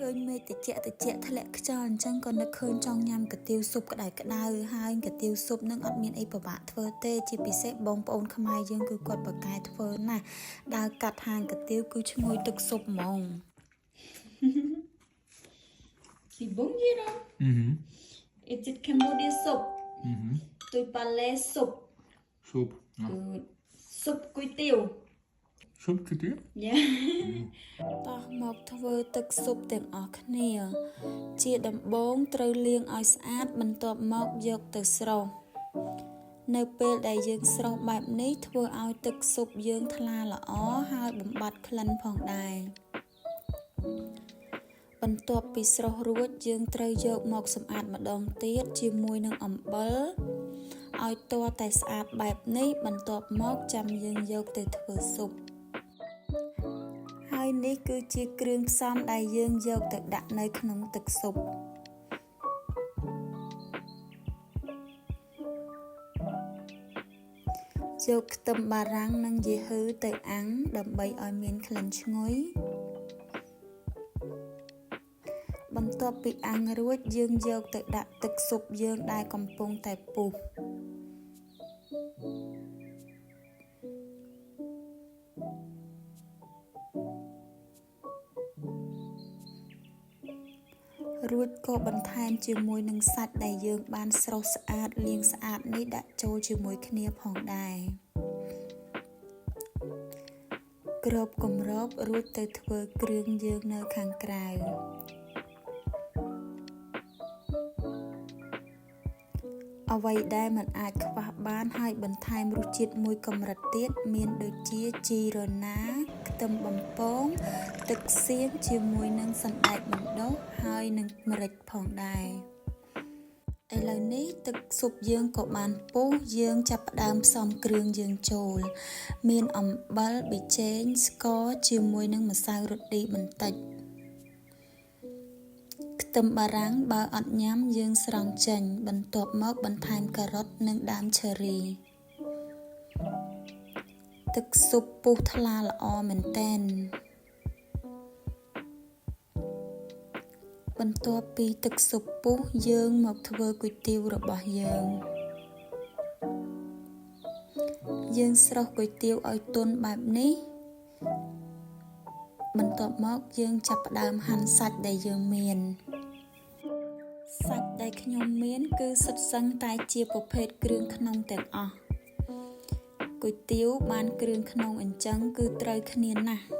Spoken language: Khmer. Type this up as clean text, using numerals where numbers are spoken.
khơi mê tiệt thay lệ cho chẳng còn được khơi trong nhằm cái tiêu sụp cái đài hai cái tiêu sụp nâng ọt miền ấy bảo bạn thơ tê chỉ bị xếp bông ôn khăm ai dương cứ quật bậc cái thơ nè đào cắt hàng cái tiêu cứ ngồi thực sụp mông Si bông gì đó? Is it Cambodia soup? Tôi palais soup. Soup. Ja. Good. Soup quỳ tiêu. Soup to you? Yeah. ta một thơ thực sụp tiếng ở khnia chia đầm bông trâu liêng oi sát bình tọa mọc dọc từ sầu nơiពេលដែលយើងស្រោបបែបនេះធ្វើឲ្យទឹកស៊ុបយើងថ្លាល្អហើយបំបត្តិក្លិនផងដែរបន្ទាប់ពីស្រុះរួចយើងត្រូវយកមកសម្អាតម្ដងទៀតជាមួយនឹងអំបិលឲ្យទាល់តែស្អាតបែបនេះបន្ទាប់មកចាំយើងយកទៅធ្វើស៊ុបហើយនេះគឺជាគ្រឿងផ្សំដែលយើងយកទៅដាក់នៅក្នុងទឹកស៊ុបយកខ្ទឹមបារាំងនិងយីហឺទៅអាំងដើម្បីឲ្យមានក្លិនឈ្ងុយបន្ទាប់ពីអាំងរួចយើងយកទៅដាក់ទឹកស៊ុបយើងដែលកំពុងតែពុះរួចក៏បន្ថែមជាមួយនឹងសាច់ដែលយើងបានស្រុះស្អាតលាងស្អាតនេះដាក់ចូលជាមួយគ្នាផងដែរគ្របគម្របរួចទៅធ្វើគ្រឿងយើងនៅខាងក្រៅអ្វីដែលមិនអាចខ្វះបានហើយបន្ថែមរសជាតិមួយកម្រិតទៀតមានដូចជាជីរណាខ្ទឹមបំពងទឹកសៀងជាមួយនឹងសណ្តែកបណ្ដុះហើយនឹងម្រេចផងដែរឥឡូវនេះទឹកស៊ុបយើងក៏បានពុះយើងចាប់ផ្ដើមផ្សំគ្រឿងយើងចូលមានអំបិលប៊ីចេងស្ករជាមួយនឹងម្សៅរ៉ូឌីបន្តិចខ្ទឹមបារាំងបើអត់ញ៉ាំយើងស្រង់ចេញបន្ទាប់មកបន្ថែមការ៉ុតនិងដើមឈើរីទឹកស៊ុបពុះថ្លាល្អមែនទែនបន្ទាប់ពីទឹកស៊ុបពុះយើងមកធ្វើគុយទាវរបស់យើងស្រុះគុយទាវឲ្យទន់បែបនេះបន្ទាប់មកយើងចាប់ផ្ដើមហាន់សាច់ដែលយើងមានសាច់ដែលខ្ញុំមានគឺសុទ្ធសឹងតែជាប្រភេទគ្រឿងក្នុងទាំងអស់គុយទាវបានគ្រឿងក្នុងអញ្ចឹងគឺត្រូវគ្នាណាស់